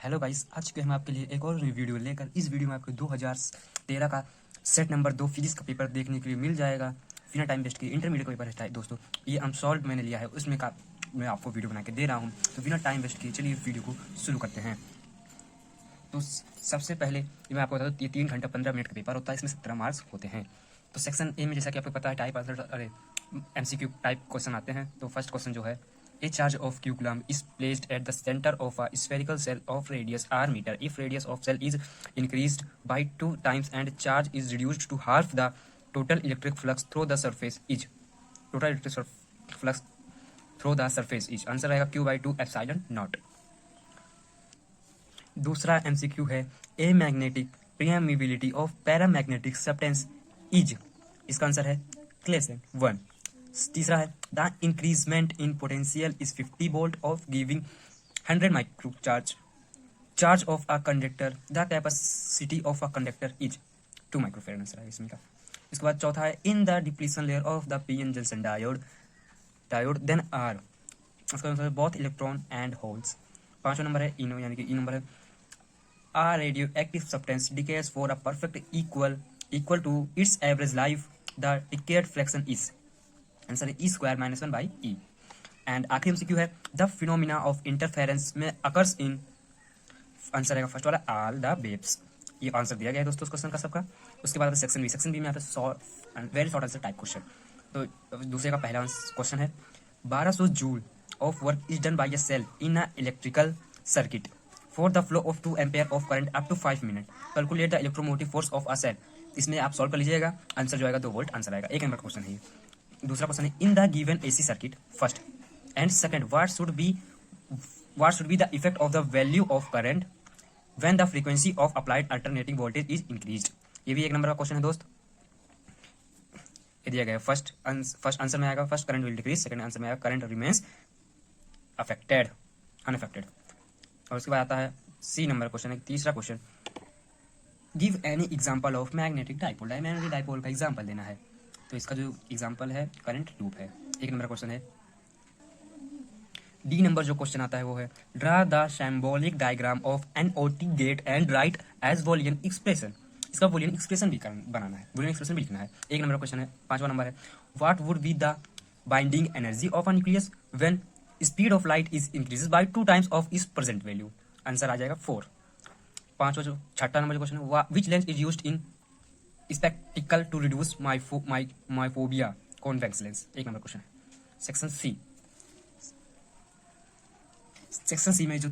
Hello guys, आज के हम आपके लिए एक और वीडियो लेकर इस वीडियो में आपको 2013 का सेट नंबर 2 फिजिक्स का पेपर देखने के लिए मिल जाएगा बिना टाइम वेस्ट किए। इंटरमीडिएट का पेपर है दोस्तों, ये अनसॉल्व मैंने लिया है, उसमें का मैं आपको वीडियो बना के दे रहा हूँ। तो बिना टाइम वेस्ट किए चलिए वीडियो को शुरू करते हैं। तो सबसे पहले मैं आपको बता दूँ, ये 3 घंटा 15 मिनट का पेपर होता है, इसमें 17 मार्क्स होते हैं। तो सेक्शन ए में जैसा कि आपको पता है type answer MCQ type question आते हैं। तो फर्स्ट क्वेश्चन जो है, A charge of Q coulomb is placed at the center of a spherical cell of radius r meter. If radius of cell is increased by 2 times and charge is reduced to half, the total electric flux through the surface is answer आएगा Q/2 epsilon not. दूसरा MCQ है, A magnetic permeability of paramagnetic substance is, इसका answer है क्लेसन 1। तीसरा है, the increment in potential is 50 volt of giving 100 micro charge of a conductor, the capacity of a conductor is 2 microfarad. Answer है इसमें का। इसके बाद चौथा है, in the depletion layer of the PN junction diode then are, उसका answer है both electron and holes. पांचवा नंबर है इनो, यानी कि ई नंबर है, a radio active substance decays for a perfect equal to its average life, the decayed fraction is, answer है E²-1/E। And आखिरी MCQ है, द फिनोमिना ऑफ इंटरफेरेंस में अकर्स इन, आंसर है फर्स्ट वाला all the waves. ये आंसर दिया गया है दोस्तों उस क्वेश्चन का सबका। उसके बाद सेक्शन बी में आता है very short answer type question. तो दूसरे का पहला क्वेश्चन है, 1200 joule of work is done by a cell in a electrical circuit for the flow of 2 ampere of current up to 5 minute, calculate the electromotive force of a cell. इसमें आप solve कर लीजिएगा, answer जो आएगा 2 volt answer आएगा। एक number question है ये। दूसरा क्वेश्चन है, in the given AC circuit first and second what should be the effect of the value of current when the frequency of applied alternating voltage is increased. ये भी एक number का question है दोस्त। ये दिया गया फर्स्ट आंसर में आएगा first current will decrease, second answer में आएगा करंट रिमेन्स अनअफेक्टेड। और उसके बाद आता है सी नंबर क्वेश्चन है, तीसरा question, give any example of magnetic dipole. Magnetic dipole का एग्जांपल देना है। तो इसका जो एग्जांपल है करंट लूप है। एक नंबर क्वेश्चन है। डी नंबर जो क्वेश्चन आता है वो है, draw the symbolic diagram of an OT gate and write as Boolean expression. इसका बूलियन एक्सप्रेशन भी बनाना है, बूलियन एक्सप्रेशन भी लिखना है। एक नंबर क्वेश्चन है। पांचवा नंबर है, what would be the binding energy of a nucleus when speed of light is increases by 2 times of its present value. Answer आ जाएगा 4। पांचवा जो छठा नंबर जो क्वेश्चन है, which lens is used in spectacle to reduce myophobia, convex lens. एक number question है। Section C में जो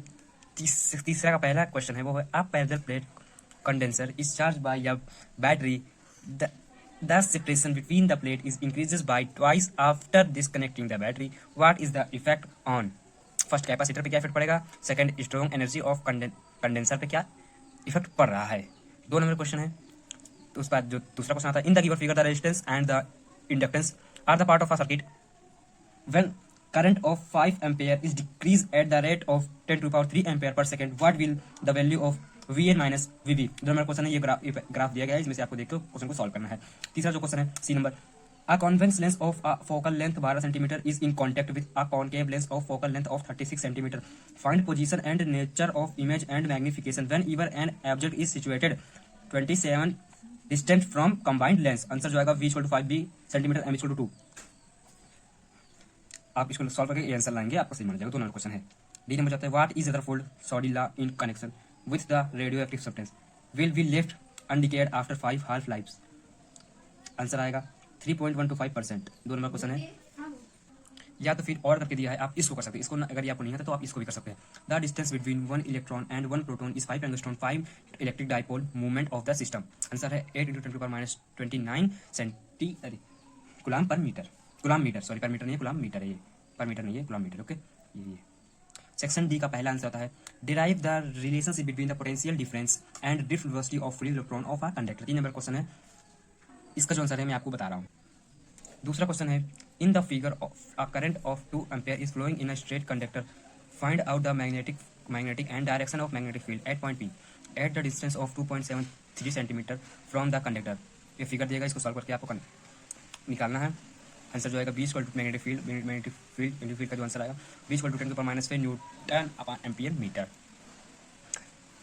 तीसरा का पहला क्वेश्चन है वो है, a parallel plate condenser is charge bye a battery, the separation between the plate is increases bye twice after disconnecting the battery, what is the effect on. First capacitor पे क्या इफेक्ट पड़ेगा, second strong energy of condenser पे क्या effect पड़ रहा है। 2 number question है। तो उसके बाद जो दूसरा क्वेश्चन आता है, in the given figure the resistance and the inductance are the part of a circuit when current of 5 ampere is decrease at the rate of 10⁻³ ampere per second, what will the value of VN minus VB। 2 number question है। ये graph दिया गया है, इसमें से आपको देखकर question को सॉल्व करना है। तीसरा जो क्वेश्चन है C number, a convex lens of a focal length 12 centimetre is in contact with a concave lens of focal length of 36 centimetre, find position and nature of image and magnification whenever an object is situated 27 distant from combined lens. Answer जो आएगा V=5 B centimetre M=2। आप इसको solve करके answer लाएंगे, आपको सही मिल जाएगा। 2 नंबर क्वेश्चन है। डी नंबर जाता है, what is Rutherford Soddy law in connection with the radioactive substance will be left undecayed after 5 half lives. Answer आएगा 3.125%। 2 नंबर क्वेश्चन है। या तो फिर और करके दिया है, आप इसको कर सकते हैं, इसको अगर ये आपको नहीं आता तो आप इसको भी कर सकते हैं। The distance between 1 electron and 1 proton is 5 angstrom 5 electric dipole movement of the system. Answer है 8 × 10⁻29 centi coulomb per metre. Coulomb metre, sorry per metre नहीं है, कूलम मीटर है ये, पर मीटर नहीं है, कूलम मीटर। ओके, ये सेक्शन डी का पहला आंसर होता है, derive the relationship between the potential difference and drift velocity of free electron of a conductor. 3 number question है। इसका जो आंसर है मैं आपको बता रहा हूँ। दूसरा क्वेश्चन है, in the figure of a current of 2 ampere is flowing in a straight conductor, find out the magnetic and direction of magnetic field at point P at the distance of 2.73 centimetre from the conductor. ये figure दिएगा, इसको solve करके आपको निकालना है। Answer जो आएगा magnetic field का जो आंसर आएगा V = 10⁻⁵ newton upon ampere metre.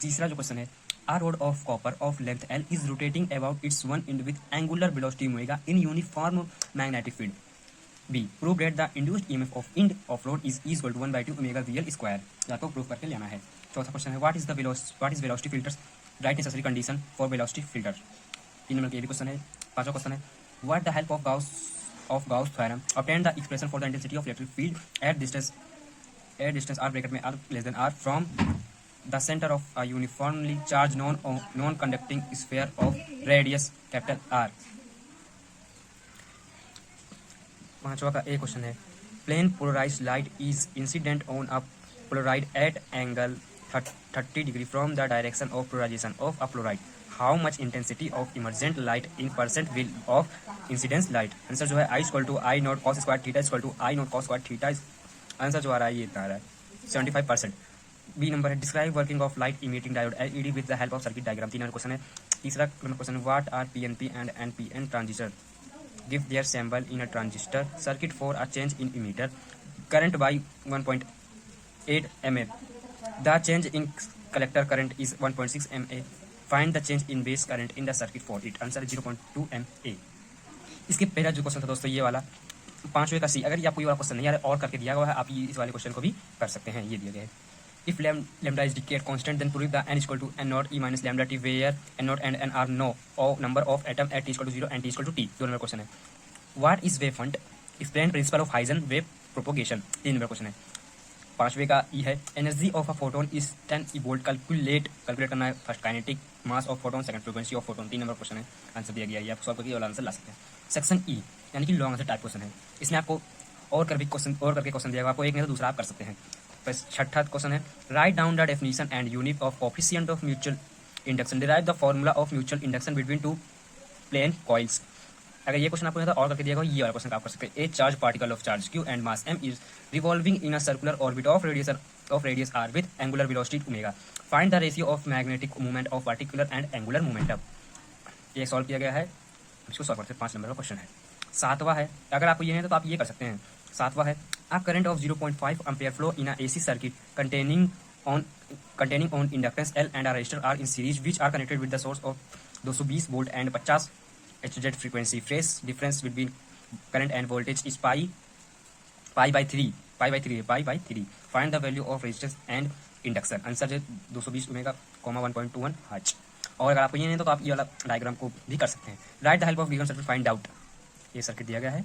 तीसरा जो क्वेश्चन है, a rod of copper of length L is rotating about its one end with angular velocity omega in uniform magnetic field. B. Prove that the induced EMF of end of rod is equal to 1/2 omega VL square. आपको prove करके लेना है। चौथा question है, what is velocity filters? Write necessary condition for velocity filter. 3 number का ये भी question है। पांचवा क्वेश्चन है, what the help of Gauss theorem obtain the expression for the intensity of electric field at distance r bracket में r less than r from the center of a uniformly charged non-conducting sphere of radius capital R. पांचवा का एक question है, plane polarized light is incident on a polaroid at angle 30 degree from the direction of polarization of a polaroid. How much intensity of emergent light in percent will of incidence light? Answer जो है I equal to I not cos square theta equal to I not cos square theta. Answer जो आ रहा है ये इतना आ रहा है 75%। बी नंबर है, describe working of light emitting diode LED with the help of circuit diagram. 3 number question है। तीसरा number question, what are PNP and NPN transistor? Give their sample in a transistor circuit for a change in emitter current by 1.8 mA. The change in collector current is 1.6 mA. Find the change in base current in the circuit for it. Answer 0.2 mA। इसके पहला जो question था दोस्तों ये वाला 5वें का सी। अगर ये आपको ये वाला क्वेश्चन नहीं आ रहा है और करके दिया हुआ है, आप इस वाले क्वेश्चन को भी कर सकते हैं। ये दिया गया है, if lambda is decayed constant then prove the n equal to n naught e minus lambda t where n naught and n are no or number of atom at t equal to 0 and t equal to t। 2 number question है, what is wave front? explain principle of Huygens wave propagation। 3 number question है। 5वें का ई है, energy of a photon is 10 volt. Calculate करना है first kinetic mass of photon, second frequency of photon. 3 number question है, answer दिया गया है, आप सॉल्व करके वाला आंसर ला सकते हैं। सेक्शन ई यानी कि लॉन्ग आंसर टाइप क्वेश्चन है, इसमें आपको और करके क्वेश्चन दिया, आपको एक नहीं तो दूसरा आप कर सकते हैं। बस छठा क्वेश्चन है, write down the definition and unit of coefficient of mutual induction, derive the formula of mutual induction between two plane coils. अगर ये क्वेश्चन आपको नहीं था और करके दिया गया, ये वाला क्वेश्चन आप कर सकते हैं। A charge particle of charge Q and mass M is revolving in a circular orbit of radius R with angular velocity omega. Find the ratio of magnetic movement of particular and angular momentum. ये solve किया गया है, इसको solve करते हैं। 5 number का question है। 7वां है, अगर आपको ये है तो आप ये कर सकते हैं। 7वां है, a current of 0.5 ampere flow in a AC circuit containing on inductance L and a resistor R in series which are connected with the source of 220 volt and 50 Hz frequency. Phase difference between current and voltage is pi by 3. Find the value of resistance and induction. Answer है 220 omega, 1.21 hertz. और अगर आपको ये नहीं तो आप ये वाला डायग्राम को भी कर सकते हैं। Right the help of given circuit find out. ये सर्किट दिया गया है,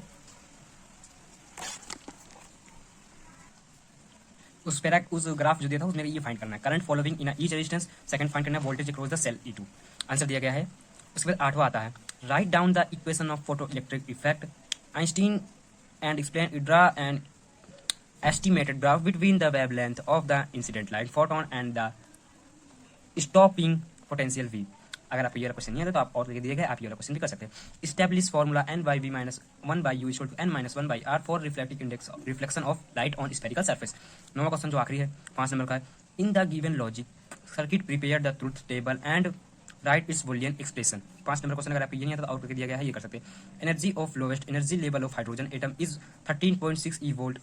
उस ग्राफ जो दिया था उसमें ये फाइंड करना है। Current following in each resistance, second find करना है voltage across the cell E2। Answer दिया गया है। उसके बाद 8वां आता है, write down the equation of photo electric effect Einstein and explain draw and estimated graph between the wavelength of the incident light photon and the stopping potential V। अगर आपको ये क्वेश्चन नहीं आता तो आप और दिए गए आप ये क्वेश्चन भी कर सकते हैं। Establish formula n by v minus 1 by u equal to n minus 1 by r for reflection of light on spherical surface। 9वां क्वेश्चन जो आखिरी है 5 नंबर का है, in the given logic circuit prepare the truth table and write its Boolean expression. 5 number question अगर आपको ये नहीं आता तो आउट करके दिया गया है, ये कर सकते हैं। Energy of lowest energy level of hydrogen atom is 13.6 e volt।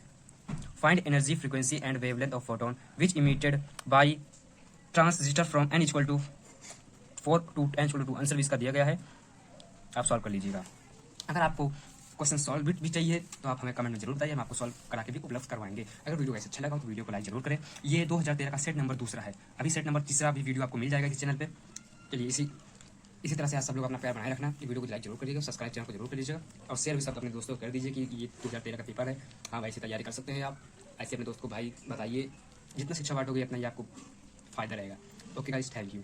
Find energy frequency and wavelength of photon which emitted by transistor from n equal to 4 to n equal to 2। Answer भी इसका दिया गया है, आप solve कर लीजिएगा। अगर आपको क्वेश्चन सॉल्व भी चाहिए तो आप हमें कमेंट में जरूर बताइए, हम आपको सॉल्व करा के भी उपलब्ध करवाएंगे। अगर वीडियो ऐसे अच्छा लगा तो वीडियो को लाइक जरूर करें। ये 2013 का सेट नंबर 2 है, अभी सेट नंबर 3 भी वीडियो आपको मिल जाएगा इस चैनल पे। चलिए इसी तरह से आप सब लोग अपना प्यार बनाए रखना, वीडियो को लाइक जरूर करिएगा, सब्सक्राइब चैनल को जरूर कर लीजिएगा और शेयर भी सब अपने दोस्तों को कर दीजिए कि ये 2013 का पेपर है। हाँ भाई, ऐसी तैयारी कर सकते हैं आप, ऐसे अपने दोस्त को भाई बताइए, जितना शिक्षा बांटोगे अपना ये आपको फायदा रहेगा। Okay guys, thank you.